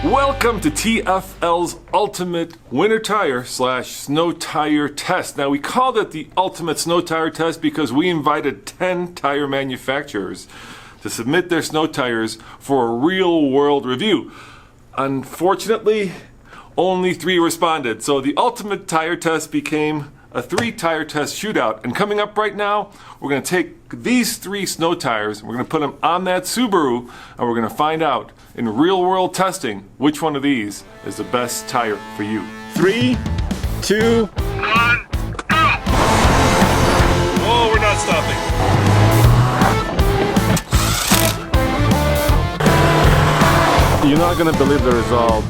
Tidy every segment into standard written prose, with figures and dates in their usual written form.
Welcome to TFL's Ultimate Winter Tire / Snow Tire Test. Now, we called it the Ultimate Snow Tire Test because we invited 10 tire manufacturers to submit their snow tires for a real-world review. Unfortunately, only 3 responded, so the Ultimate Tire Test became a 3-tire test shootout. And coming up right now, we're going to take these 3 snow tires, and we're going to put them on that Subaru, and we're going to find out in real-world testing which one of these is the best tire for you. 3, 2, 1, go! Oh, we're not stopping. You're not going to believe the result.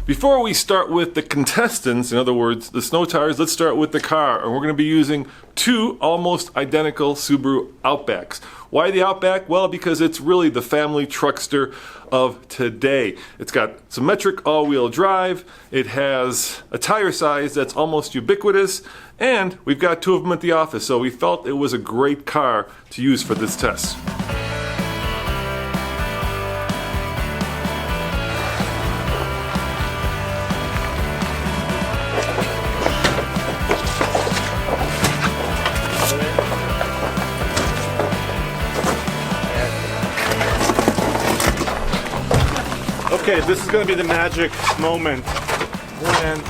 Before we start with the contestants, in other words, the snow tires, let's start with the car. And we're going to be using 2 almost identical Subaru Outbacks. Why the Outback? Well, because it's really the family truckster of today. It's got symmetric all-wheel drive, it has a tire size that's almost ubiquitous, and we've got 2 of them at the office, so we felt it was a great car to use for this test. Okay, this is going to be the magic moment when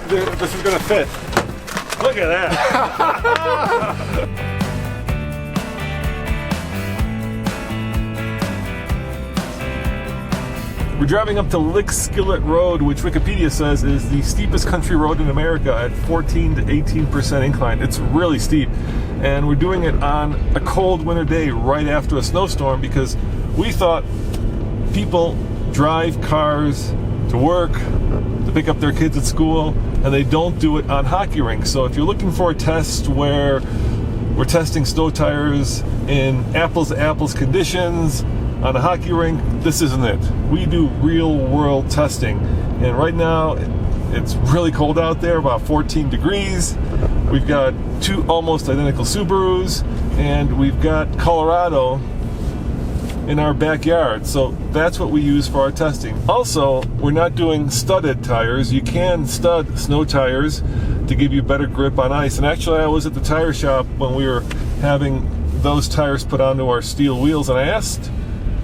this is going to fit. Look at that. We're driving up to Lick Skillet Road, which Wikipedia says is the steepest country road in America at 14 to 18% incline. It's really steep. And we're doing it on a cold winter day right after a snowstorm because we thought people drive cars to work, to pick up their kids at school, and they don't do it on hockey rinks. So if you're looking for a test where we're testing snow tires in apples-to-apples conditions on a hockey rink, this isn't it. We do real-world testing. And right now, it's really cold out there, about 14 degrees. We've got 2 almost identical Subarus, and we've got Colorado in our backyard, so that's what we use for our testing. Also, we're not doing studded tires. You can stud snow tires to give you better grip on ice, and actually I was at the tire shop when we were having those tires put onto our steel wheels, and I asked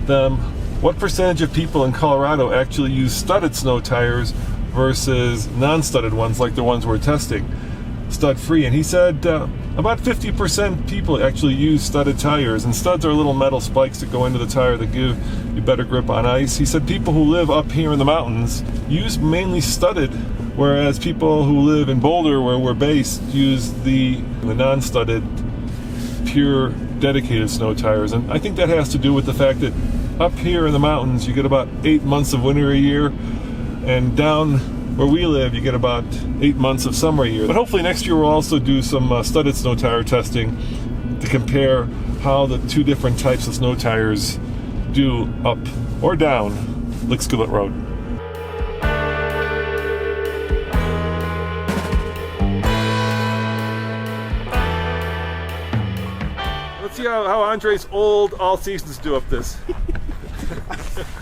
them what percentage of people in Colorado actually use studded snow tires versus non-studded ones like the ones we're testing, stud free, and he said about 50% people actually use studded tires, and studs are little metal spikes that go into the tire that give you better grip on ice. He said people who live up here in the mountains use mainly studded, whereas people who live in Boulder, where we're based, use the non-studded, pure, dedicated snow tires. And I think that has to do with the fact that up here in the mountains you get about 8 months of winter a year, and down where we live, you get about 8 months of summer a year. But hopefully next year we'll also do some studded snow tire testing to compare how the 2 different types of snow tires do up or down Lick Skillet Road. Let's see how Andre's old all seasons do up this.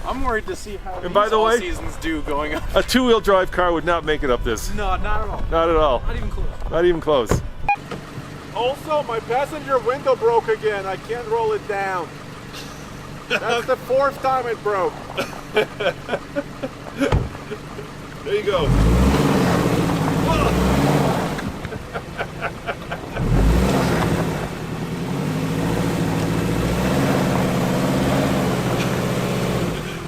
I'm worried to see how and by the way, seasons do going up. A 2-wheel drive car would not make it up this. No, not at all. Not at all. Not even close. Not even close. Also, my passenger window broke again. I can't roll it down. That's the 4th time it broke. There you go.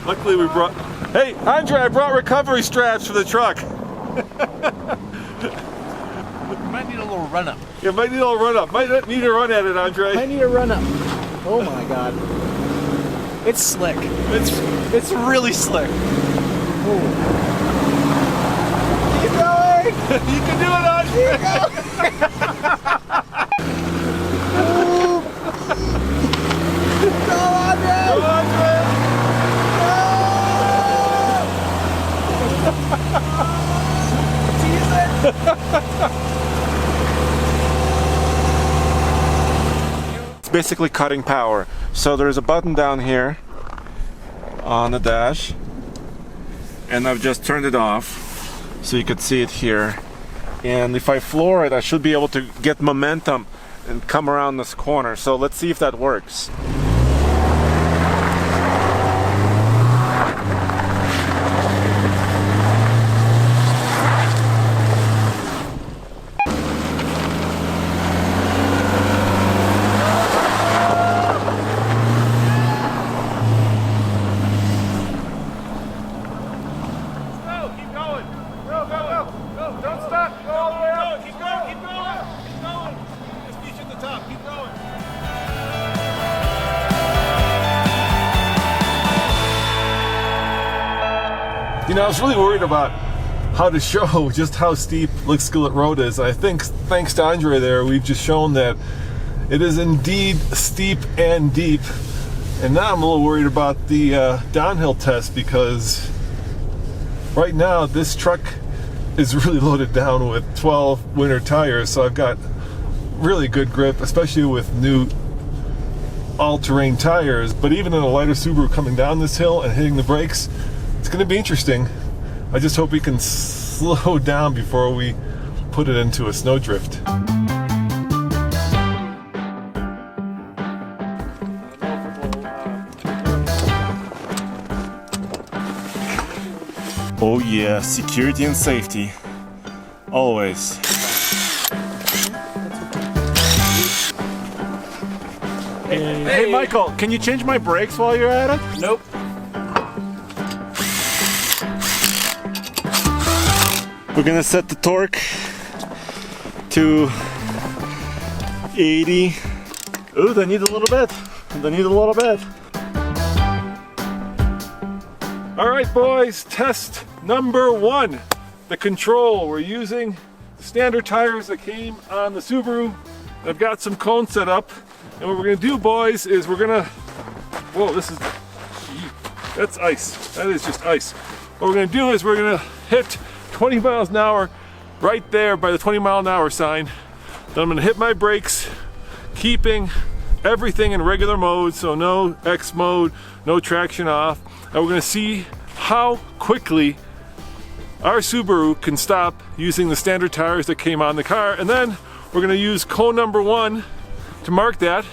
Luckily we brought... Hey, Andre, I brought recovery straps for the truck. Might need a little run up. Yeah, might need a little run up. Might need a run at it, Andre. Might need a run up. Oh my god. It's slick. It's really slick. Ooh. Keep going! You can do it, Andre! Go, Andre! Go, Andre! Tease it! It's basically cutting power. So there's a button down here on the dash, and I've just turned it off so you could see it here. And if I floor it, I should be able to get momentum and come around this corner. So let's see if that works. You know, I was really worried about how to show just how steep Lick Skillet Road is. I think thanks to Andre there, we've just shown that it is indeed steep and deep. And now I'm a little worried about the downhill test, because right now this truck is really loaded down with 12 winter tires. So I've got really good grip, especially with new all-terrain tires. But even in a lighter Subaru coming down this hill and hitting the brakes, it's going to be interesting. I just hope we can slow down before we put it into a snowdrift. Oh yeah, security and safety. Always. Hey Michael, can you change my brakes while you're at it? Nope. We're gonna set the torque to 80. Ooh, they need a little bit. They need a little bit. All right, boys, test number 1. The control. We're using the standard tires that came on the Subaru. I've got some cones set up. And what we're gonna do, boys, is we're gonna, whoa, that's ice. That is just ice. What we're gonna do is we're gonna hit 20 miles an hour right there by the 20-mile-an-hour sign. Then I'm gonna hit my brakes, keeping everything in regular mode, so no X mode, no traction off. And we're gonna see how quickly our Subaru can stop using the standard tires that came on the car. And then we're gonna use cone number 1 to mark that.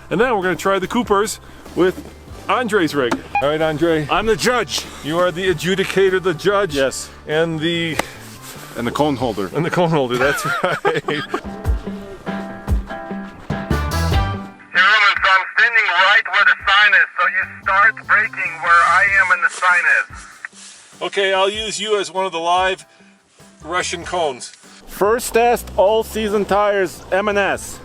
And then we're gonna try the Coopers with Andre's rig. All right, Andre. I'm the judge. You are the adjudicator, the judge. Yes. And the cone holder. And the cone holder, that's right. Hey Roman, so I'm standing right where the sign is, so you start braking where I am and the sign is. Okay, I'll use you as one of the live Russian cones. First test, all season tires, M&S.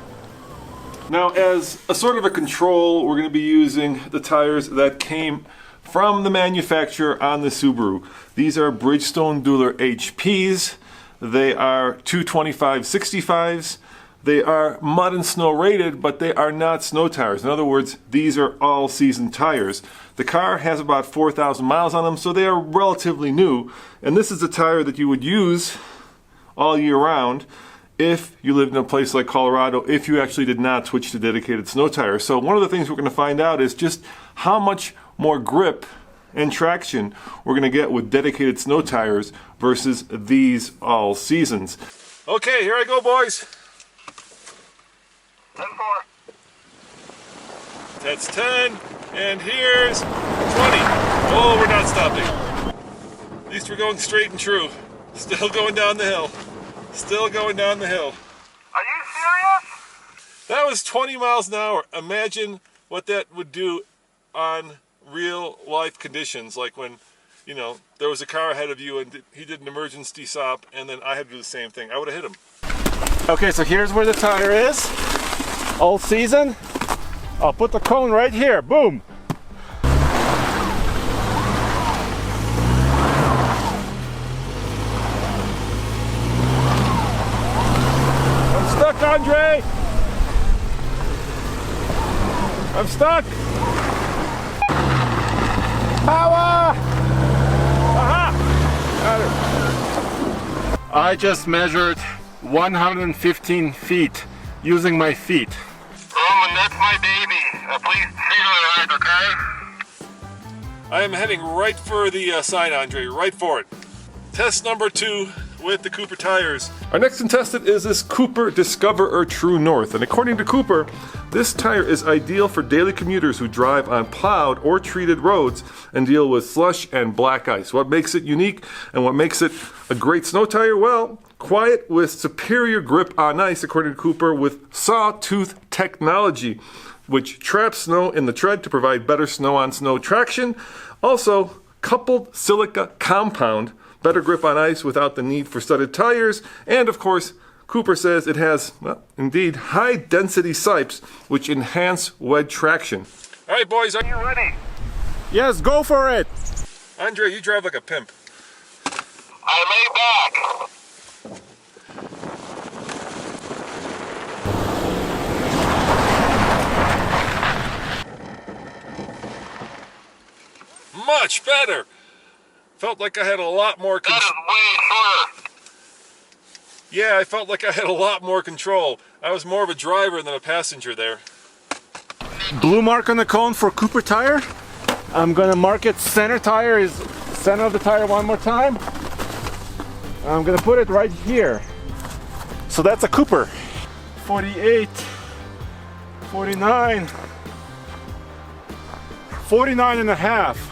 Now, as a sort of a control, we're going to be using the tires that came from the manufacturer on the Subaru. These are Bridgestone Dueler HPs. They are 225/65s. They are mud and snow rated, but they are not snow tires. In other words, these are all season tires. The car has about 4,000 miles on them, so they are relatively new. And this is a tire that you would use all year round if you lived in a place like Colorado, if you actually did not switch to dedicated snow tires. So one of the things we're going to find out is just how much more grip and traction we're going to get with dedicated snow tires versus these all seasons. Okay, here I go, boys. 10-4. That's 10, and here's 20. Oh, we're not stopping. At least we're going straight and true. Still going down the hill. Still going down the hill. Are you serious? That was 20 miles an hour. Imagine what that would do on real life conditions, like when, you know, there was a car ahead of you and he did an emergency stop and then I had to do the same thing. I would have hit him. Okay, so here's where the tire is. All season. I'll put the cone right here. Boom. I'm stuck, Andre! I'm stuck! Power! Aha! Got it. I just measured 115 feet using my feet. Roman, that's my baby. Please treat her right, okay? I am heading right for the sign, Andre, right for it. Test number 2 with the Cooper tires. Our next contestant is this Cooper Discoverer True North. And according to Cooper, this tire is ideal for daily commuters who drive on plowed or treated roads and deal with slush and black ice. What makes it unique and what makes it a great snow tire? Well, quiet with superior grip on ice, according to Cooper, with sawtooth technology, which traps snow in the tread to provide better snow-on-snow traction. Also, coupled silica compound, better grip on ice without the need for studded tires. And of course, Cooper says it has, well, indeed, high-density sipes, which enhance wedge traction. All right, boys, are you ready? Yes, go for it. Andre, you drive like a pimp. I lay back. Much better. Felt like I had a lot more That is way shorter. Yeah, I felt like I had a lot more control. I was more of a driver than a passenger there. Blue mark on the cone for Cooper tire. I'm gonna mark it center tire is center of the tire one more time. I'm gonna put it right here. So that's a Cooper. 48, 49, 49 and a half.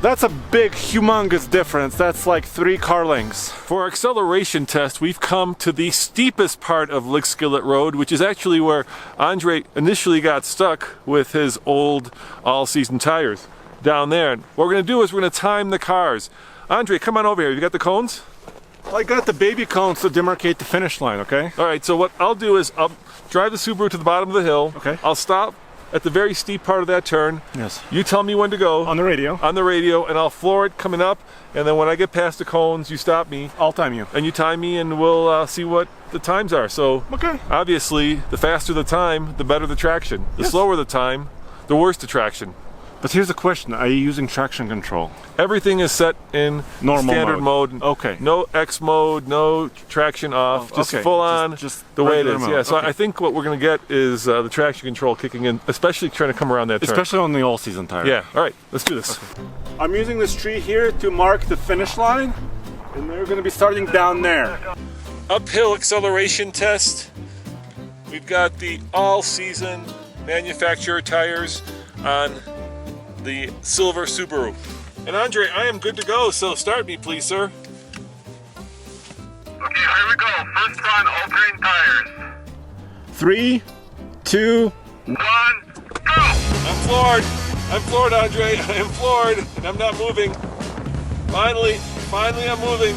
That's a big, humongous difference. That's like 3 car lengths. For our acceleration test, we've come to the steepest part of Lick Skillet Road, which is actually where Andre initially got stuck with his old all-season tires down there. And what we're gonna do is we're gonna time the cars. Andre, come on over here. You got the cones? I got the baby cones to demarcate the finish line, okay? All right, so what I'll do is I'll drive the Subaru to the bottom of the hill. Okay. I'll stop at the very steep part of that turn. Yes. You tell me when to go. On the radio. On the radio, and I'll floor it coming up, and then when I get past the cones, you stop me, I'll time you. and you time me, and we'll see what the times are. So, Okay. obviously, the faster the time, the better the traction. The Yes. slower the time, the worse the traction. But here's the question, are you using traction control? Everything is set in Normal standard mode. Okay. No X mode, no traction off, just okay. full on, Just the way it regular is. mode. Yeah, so Okay. I think what we're going to get is the traction control kicking in, especially trying to come around that turn. Especially on the all-season tire. Yeah, all right, let's do this. I'm using this tree here to mark the finish line, and we're gonna be starting down there. Uphill acceleration test. We've got the all-season manufacturer tires on the silver Subaru. And Andre, I am good to go, so start me please, sir. Okay, here we go. First run, all-terrain tires. 3, 2, 1, go! I'm floored, Andre. I am floored, and I'm not moving. Finally I'm moving.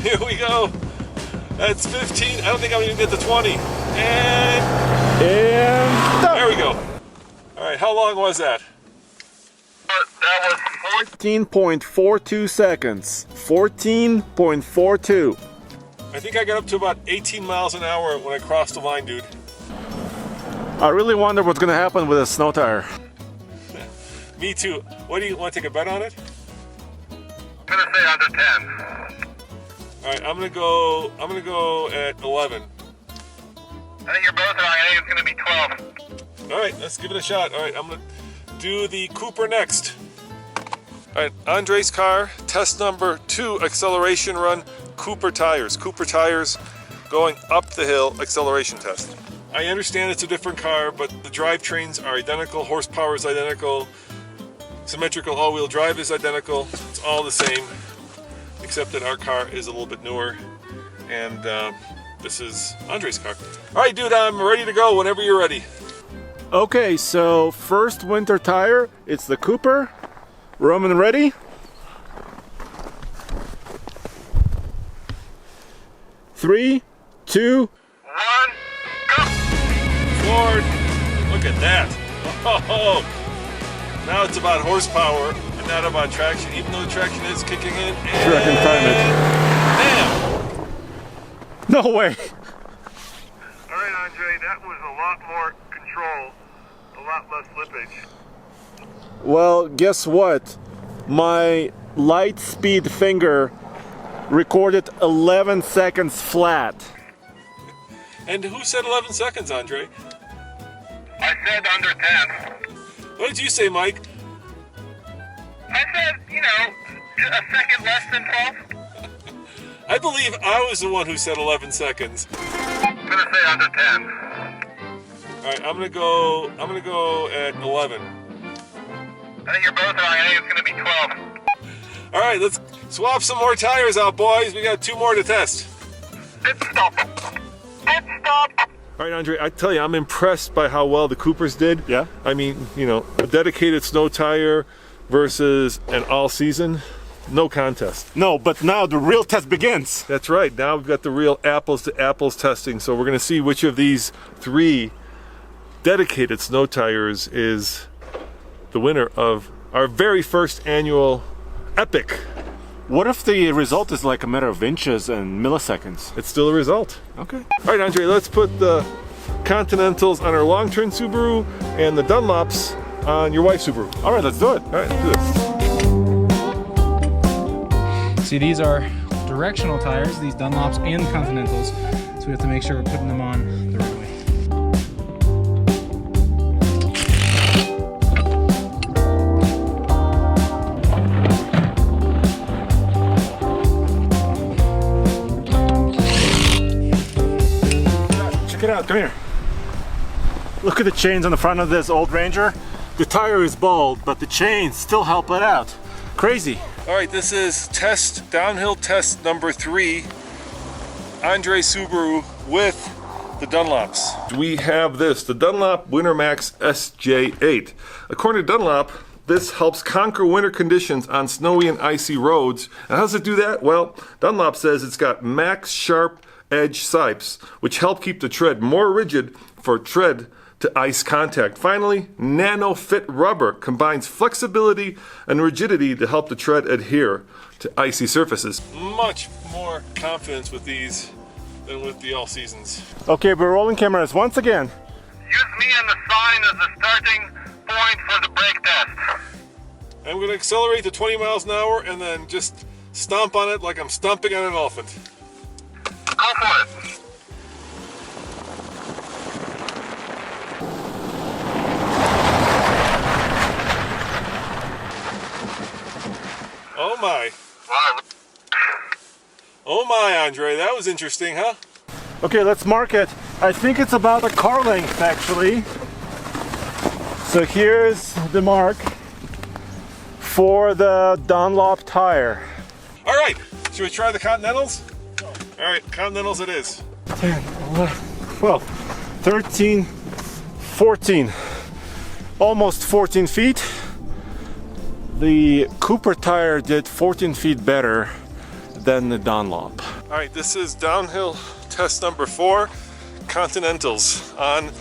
Here we go. That's 15. I don't think I'm gonna get to 20. And there we go. All right, how long was that? That was 14.42 seconds. 14.42. I think I got up to about 18 miles an hour when I crossed the line, dude. I really wonder what's gonna happen with a snow tire. Me too. What do you want to take a bet on it? I'm gonna say under 10. All right, I'm gonna go at 11. I think you're both wrong. I think it's gonna be 12. All right, let's give it a shot. All right, I'm gonna do the Cooper next. All right, Andre's car, test number 2, acceleration run, Cooper tires. Cooper tires going up the hill, acceleration test. I understand it's a different car, but the drivetrains are identical, horsepower is identical, symmetrical all-wheel drive is identical. It's all the same, except that our car is a little bit newer, and this is Andre's car. All right, dude, I'm ready to go whenever you're ready. Okay, so first winter tire, it's the Cooper. Roman, ready? 3, 2, 1, go! Lord, look at that. Oh, now it's about horsepower and not about traction, even though the traction is kicking in. Sure, I can time Bam! No way. All right, Andre, that was a lot more control, a lot less slippage. Well, guess what? My light speed finger recorded 11 seconds flat. And who said 11 seconds, Andre? I said under 10. What did you say, Mike? I said, you know, a second less than 12. I believe I was the one who said 11 seconds. I'm gonna say under 10. All right, I'm gonna go at 11. I think you're both wrong. I think it's gonna be 12. All right, let's swap some more tires out, boys. We got 2 more to test. Pit stop. Pit stop. All right, Andre, I tell you, I'm impressed by how well the Coopers did. Yeah? I mean, you know, a dedicated snow tire versus an all-season, no contest. No, but now the real test begins. That's right. Now we've got the real apples-to-apples testing. So we're going to see which of these 3 dedicated snow tires is the winner of our very first annual Epic. What if the result is like a matter of inches and milliseconds? It's still a result. Okay. All right, Andre, let's put the Continentals on our long-term Subaru and the Dunlops on your wife's Subaru. All right, let's do it. All right, let's do this. See, these are directional tires, these Dunlops and Continentals. So we have to make sure we're putting them on the right way. Check it out, come here. Look at the chains on the front of this old Ranger. The tire is bald, but the chains still help it out. Crazy. All right, this is downhill test number 3, Andre Subaru with the Dunlops. We have this, the Dunlop Wintermax SJ8. According to Dunlop, this helps conquer winter conditions on snowy and icy roads. And how does it do that? Well, Dunlop says it's got max sharp edge sipes, which help keep the tread more rigid for tread to ice contact. Finally, Nano Fit rubber combines flexibility and rigidity to help the tread adhere to icy surfaces. Much more confidence with these than with the all seasons. Okay, we're rolling cameras once again. Use me and the sign as the starting point for the brake test. I'm going to accelerate to 20 miles an hour and then just stomp on it like I'm stomping on an elephant. Go for it. Oh my. Wow. Oh my, Andre, that was interesting, huh? Okay, let's mark it. I think it's about a car length, actually. So here's the mark for the Dunlop tire. All right, should we try the Continentals? All right, Continentals it is. 10, 11, 12, 13, 14. Almost 14 feet. The Cooper tire did 14 feet better than the Dunlop. All right, this is downhill test number 4, Continentals on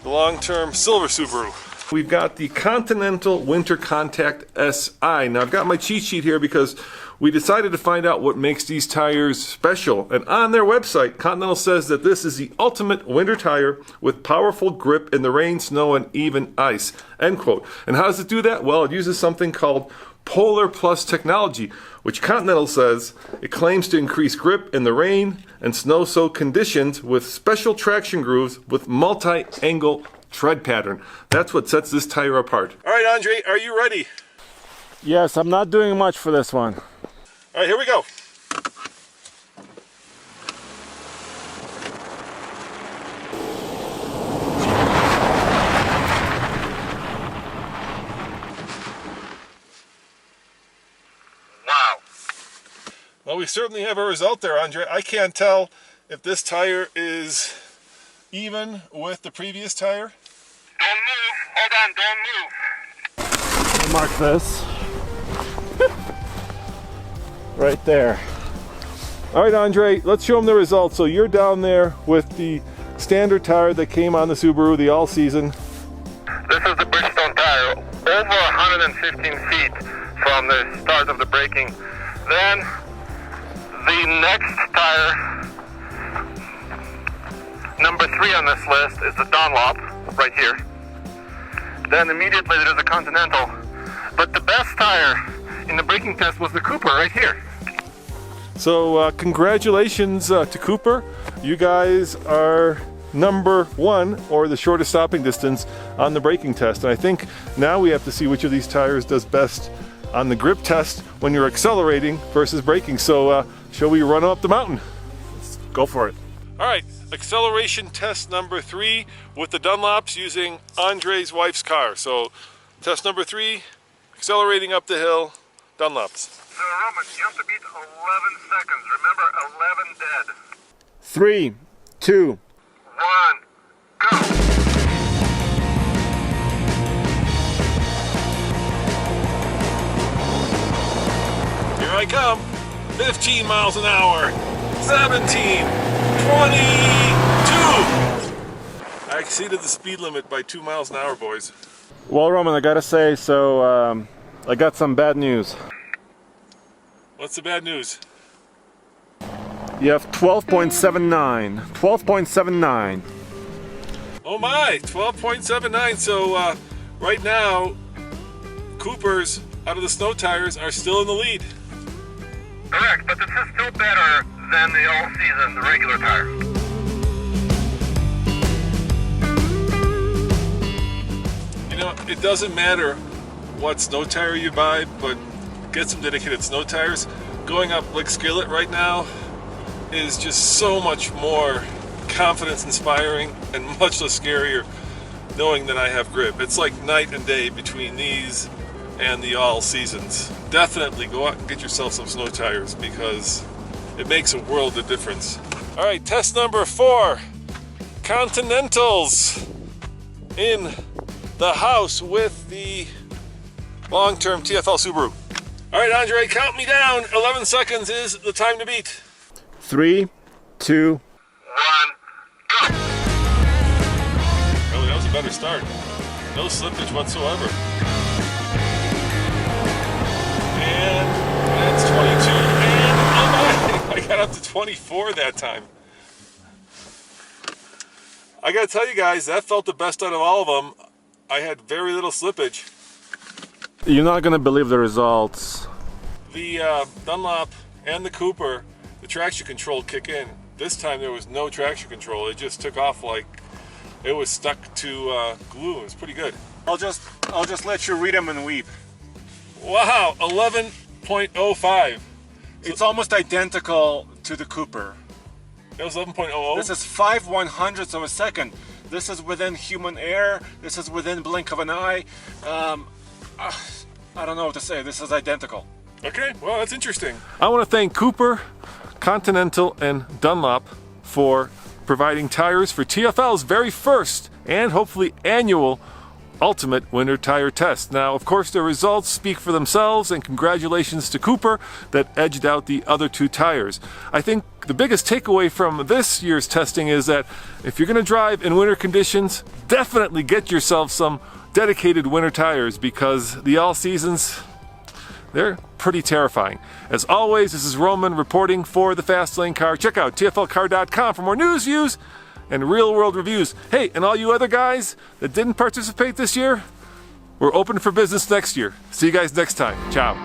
the long-term silver Subaru. We've got the Continental Winter Contact SI. Now I've got my cheat sheet here because we decided to find out what makes these tires special. And on their website, Continental says that this is the ultimate winter tire with powerful grip in the rain, snow, and even ice, end quote. And how does it do that? Well, it uses something called Polar Plus technology, which Continental says it claims to increase grip in the rain and snow-soaked conditions with special traction grooves with multi-angle tread pattern. That's what sets this tire apart. All right, Andre, are you ready? Yes, I'm not doing much for this one. All right, here we go. Wow. Well, we certainly have a result there, Andre. I can't tell if this tire is even with the previous tire. Don't move. Hold on, don't move. Mark this. Right there. All right, Andre, let's show them the results. So you're down there with the standard tire that came on the Subaru, the all-season. This is the Bridgestone tire, over 115 feet from the start of the braking. Then the next tire, number 3 on this list, is the Dunlop, right here. Then immediately there's a Continental. But the best tire in the braking test was the Cooper right here. So congratulations to Cooper. You guys are number 1, or the shortest stopping distance on the braking test. And I think now we have to see which of these tires does best on the grip test when you're accelerating versus braking. So shall we run up the mountain? Let's go for it. All right, acceleration test number 3 with the Dunlops using Andre's wife's car. So test number 3, accelerating up the hill, Dunlops. So Roman, you have to beat 11 seconds. Remember, 11 dead. 3, 2, 1, go! Here I come. 15 miles an hour. 17, 22. I exceeded the speed limit by 2 miles an hour, boys. Well, Roman, I gotta say, so I got some bad news. What's the bad news? You have 12.79. 12.79. Oh my, 12.79. So right now, Cooper's out of the snow tires are still in the lead. Correct, but this is still better than the all-season, the regular tire. You know, it doesn't matter what snow tire you buy, but get some dedicated snow tires. Going up Lick Skillet right now is just so much more confidence inspiring and much less scarier knowing that I have grip. It's like night and day between these and the all seasons. Definitely go out and get yourself some snow tires because it makes a world of difference. All right, test number 4, Continentals in the house with the long-term TFL Subaru. All right, Andre, count me down. 11 seconds is the time to beat. 3, 2, 1, go! Really, that was a better start. No slippage whatsoever. And that's 22. And oh my, I got up to 24 that time. I gotta tell you guys, that felt the best out of all of them. I had very little slippage. You're not gonna believe the results. The Dunlop and the Cooper, the traction control kick in. This time there was no traction control. It just took off like it was stuck to glue. It was pretty good. I'll just let you read them and weep. Wow, 11.05. It's almost identical to the Cooper. That was 11.00. This is 5/100ths of a second. This is within human error. This is within blink of an eye. I don't know what to say. This is identical. Okay, well, that's interesting. I want to thank Cooper, Continental, and Dunlop for providing tires for TFL's very first and hopefully annual Ultimate Winter Tire Test. Now, of course, the results speak for themselves, and congratulations to Cooper that edged out the other 2 tires. I think the biggest takeaway from this year's testing is that if you're going to drive in winter conditions, definitely get yourself some dedicated winter tires because the all seasons, they're pretty terrifying. As always, this is Roman reporting for the Fast Lane Car. Check out tflcar.com for more news, views, and real-world reviews. Hey, and all you other guys that didn't participate this year, we're open for business next year. See you guys next time. Ciao.